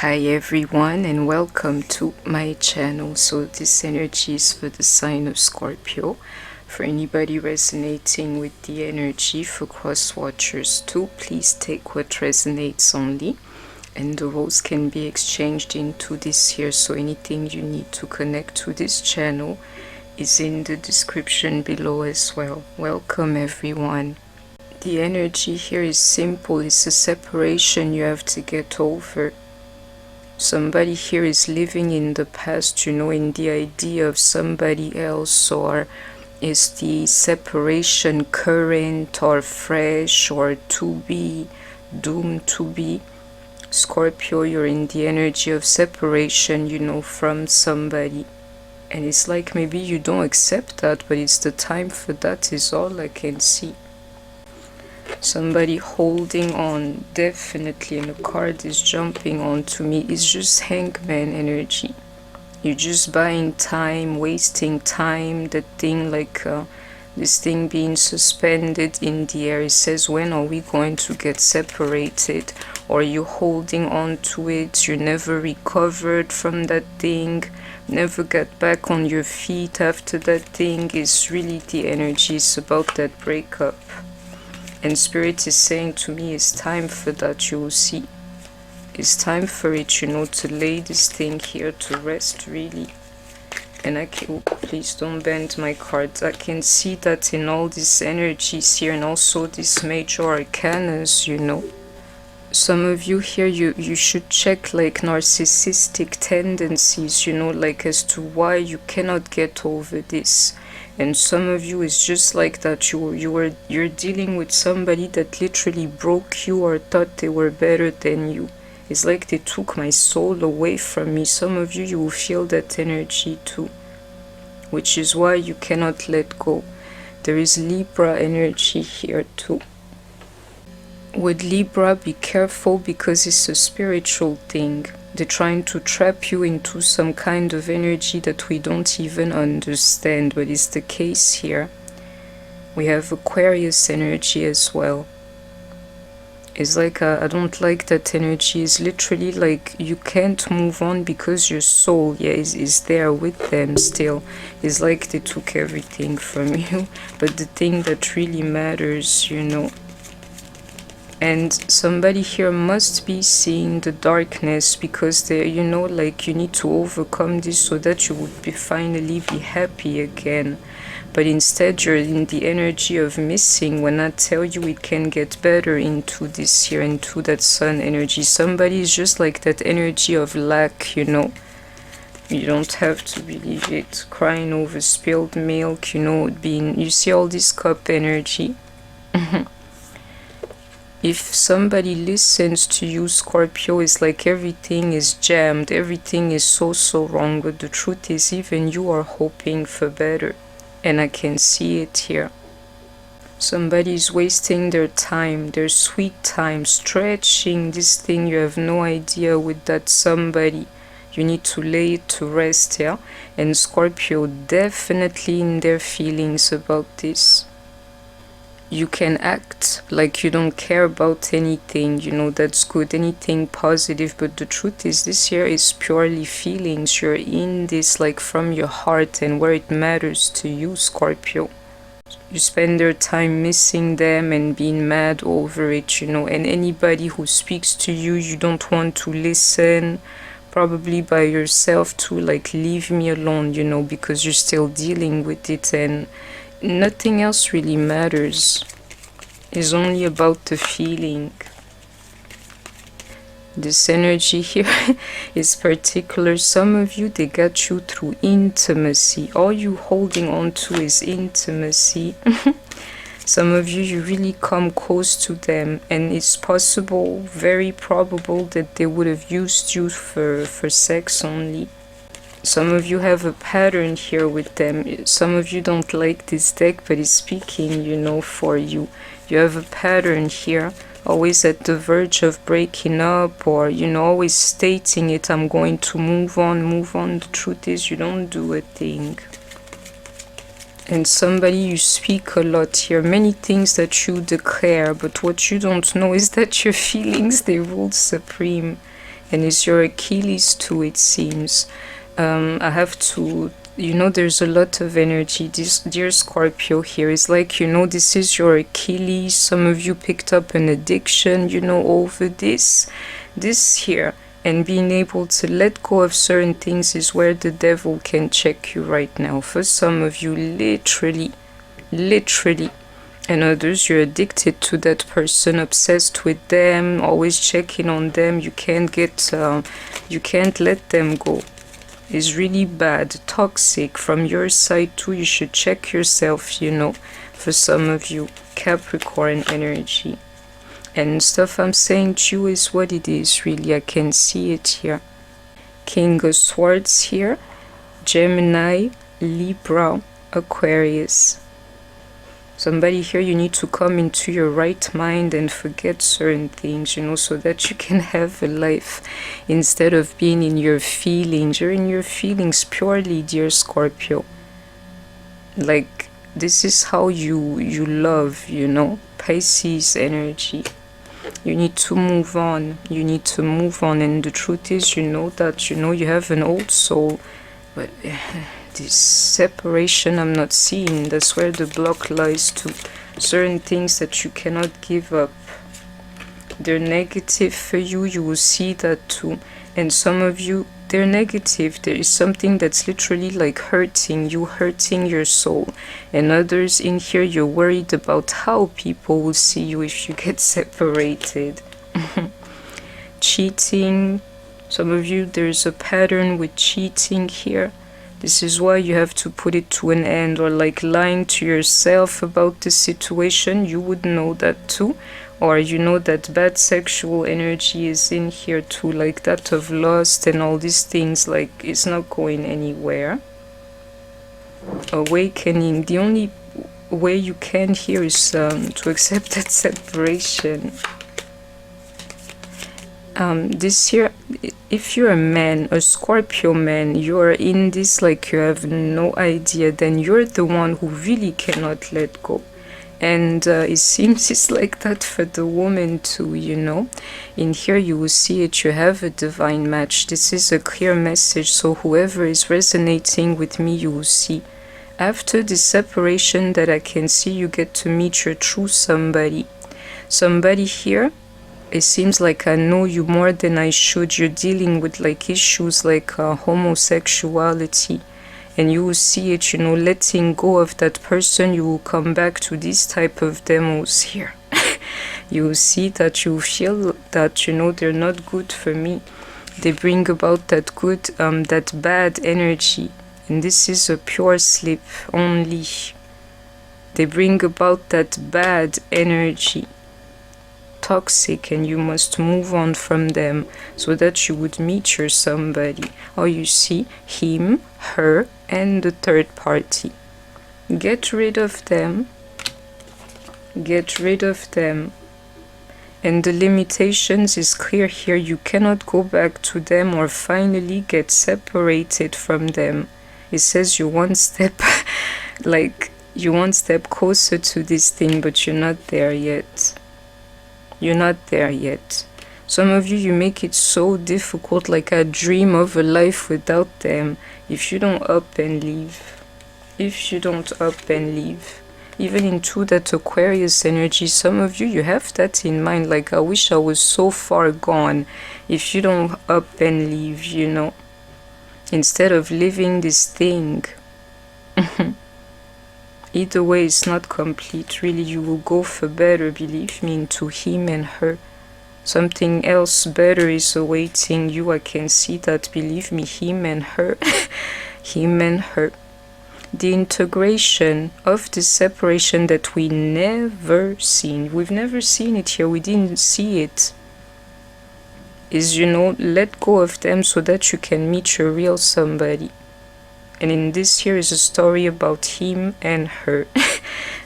Hi everyone and welcome to my channel. So this energy is for the sign of Scorpio. For anybody resonating with the energy, for cross watchers too, please take what resonates only, and the roles can be exchanged into this here. So anything you need to connect to this channel is in the description below as well. Welcome everyone. The energy here is simple. It's a separation you have to get over. Somebody here is living in the past, in the idea of somebody else, or is the separation current or fresh or to be, doomed to be. Scorpio, you're in the energy of separation, from somebody. And it's like maybe you don't accept that, but it's the time for that is all I can see. Somebody holding on, definitely, and the card is jumping onto me. It's just hangman energy. You're just buying time, wasting time. That thing, this thing being suspended in the air. It says, when are we going to get separated? Or you holding on to it. You never recovered from that thing. Never got back on your feet after that thing. Is really the energy. It's about that breakup. And Spirit is saying to me, it's time for that, you will see. It's time for it, to lay this thing here to rest, really. And I can, please don't bend my cards. I can see that in all these energies here, and also these major arcanas, Some of you here, you should check narcissistic tendencies, as to why you cannot get over this. And some of you is just like that. You're dealing with somebody that literally broke you or thought they were better than you. It's like they took my soul away from me. Some of you, you will feel that energy too, which is why you cannot let go. There is Libra energy here too. With Libra, be careful because it's a spiritual thing. They're trying to trap you into some kind of energy that we don't even understand, but it's the case here. We have Aquarius energy as well. It's like, I don't like that energy. It's literally like you can't move on because your soul, is there with them still. It's like they took everything from you, but the thing that really matters, And somebody here must be seeing the darkness because they, you need to overcome this so that you would finally be happy again. But instead you're in the energy of missing. When I tell you it can get better into this here, into that sun energy. Somebody is just like that energy of lack, You don't have to believe it. Crying over spilled milk, you see all this cup energy. If somebody listens to you, Scorpio, it's like everything is jammed, everything is so wrong, but the truth is even you are hoping for better, and I can see it here. Somebody is wasting their time, their sweet time, stretching this thing. You have no idea with that somebody. You need to lay it to rest, and Scorpio definitely in their feelings about this. You can act like you don't care about anything, that's good, anything positive, but the truth is this here is purely feelings. You're in this from your heart and where it matters to you, Scorpio. You spend your time missing them and being mad over it, and anybody who speaks to you, you don't want to listen, probably by yourself too, leave me alone, because you're still dealing with it, and nothing else really matters. It's only about the feeling. This energy here is particular. Some of you, they got you through intimacy. All you holding on to is intimacy. Some of you, you really come close to them, and it's possible, very probable, that they would have used you for sex only. Some of you have a pattern here with them. Some of you don't like this deck, but it's speaking, for you. You have a pattern here, always at the verge of breaking up, or, always stating it, I'm going to move on. The truth is you don't do a thing. And somebody, you speak a lot here, many things that you declare, but what you don't know is that your feelings, they rule supreme. and it's your Achilles too, it seems. I have to, there's a lot of energy. This dear Scorpio here is like, this is your Achilles. Some of you picked up an addiction, over this here. And being able to let go of certain things is where the devil can check you right now. For some of you, literally. And others, you're addicted to that person, obsessed with them, always checking on them. You can't let them go. It's really bad, toxic from your side too. You should check yourself, for some of you, Capricorn energy. And stuff I'm saying to you is what it is, really. I can see it here. King of Swords here, Gemini, Libra, Aquarius. Somebody here, you need to come into your right mind and forget certain things, so that you can have a life instead of being in your feelings. You're in your feelings purely, dear Scorpio. Like, this is how you love, Pisces energy. You need to move on. And the truth is, that, you have an old soul, but this separation I'm not seeing. That's where the block lies to. Certain things that you cannot give up. They're negative for you. You will see that too. And some of you, they're negative. There is something that's literally like hurting you, hurting your soul. And others in here, you're worried about how people will see you if you get separated. Cheating. Some of you, there's a pattern with cheating here. This is why you have to put it to an end, or like lying to yourself about the situation. You would know that too. Or that bad sexual energy is in here too, like that of lust and all these things, like it's not going anywhere. Awakening. The only way you can here is to accept that separation. This here, if you're a man, a Scorpio man, you're in this like you have no idea, then you're the one who really cannot let go. And it seems it's like that for the woman too, In here you will see it, you have a divine match. This is a clear message, so whoever is resonating with me, you will see. After the separation that I can see, you get to meet your true somebody. Somebody here, it seems like I know you more than I should. You're dealing with like issues like homosexuality. And you will see it, letting go of that person. You will come back to this type of demos here. You will see that you feel that, they're not good for me. They bring about that good, that bad energy. And this is a pure slip only. They bring about that bad energy. Toxic, and you must move on from them so that you would meet your somebody. Or you see him, her, and the third party. Get rid of them. Get rid of them. And the limitations is clear here. You cannot go back to them or finally get separated from them. It says you one step you're one step closer to this thing, but you're not there yet. You're not there yet. Some of you make it so difficult, like I dream of a life without them. If you don't up and leave. Even into that Aquarius energy, some of you have that in mind, like I wish I was so far gone. If you don't up and leave, instead of living this thing. Either way, it's not complete. Really, you will go for better, believe me, into him and her. Something else better is awaiting you. I can see that, believe me, him and her. Him and her. The integration of the separation that we never seen. We've never seen it here. We didn't see it. Is, let go of them so that you can meet your real somebody. And in this here is a story about him and her.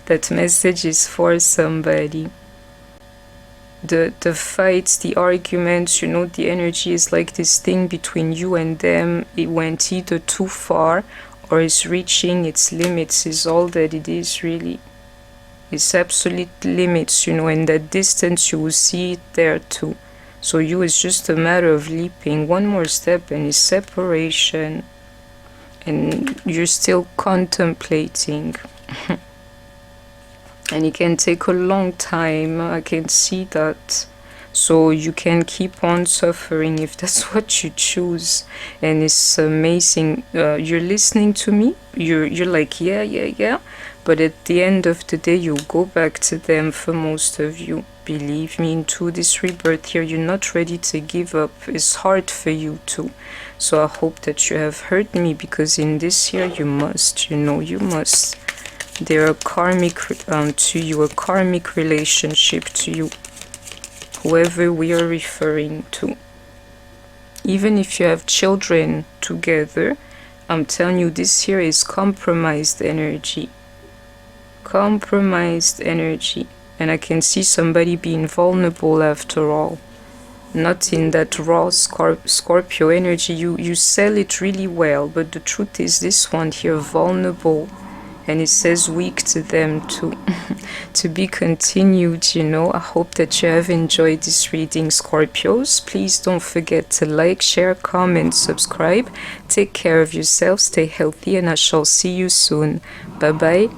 That message is for somebody. The fights, the arguments, the energy is like this thing between you and them. It went either too far or is reaching its limits, is all that it is really. It's absolute limits, and that distance you will see it there too. So you, it's just a matter of leaping one more step, and it's separation, and you're still contemplating. And it can take a long time, I can see that. So you can keep on suffering if that's what you choose. And it's amazing. You're listening to me, you're like, yeah, but at the end of the day you'll go back to them. For most of you, believe me, into this rebirth here, you're not ready to give up. It's hard for you too. So I hope that you have heard me, because in this year you must, you must. There are karmic to you, a karmic relationship to you, whoever we are referring to. Even if you have children together, I'm telling you, this here is compromised energy. Compromised energy. And I can see somebody being vulnerable after all. Not in that raw Scorpio energy. You sell it really well, but the truth is this one here, vulnerable. And it says weak to them too. To be continued, I hope that you have enjoyed this reading, Scorpios. Please don't forget to like, share, comment, subscribe. Take care of yourself, stay healthy, and I shall see you soon. Bye bye.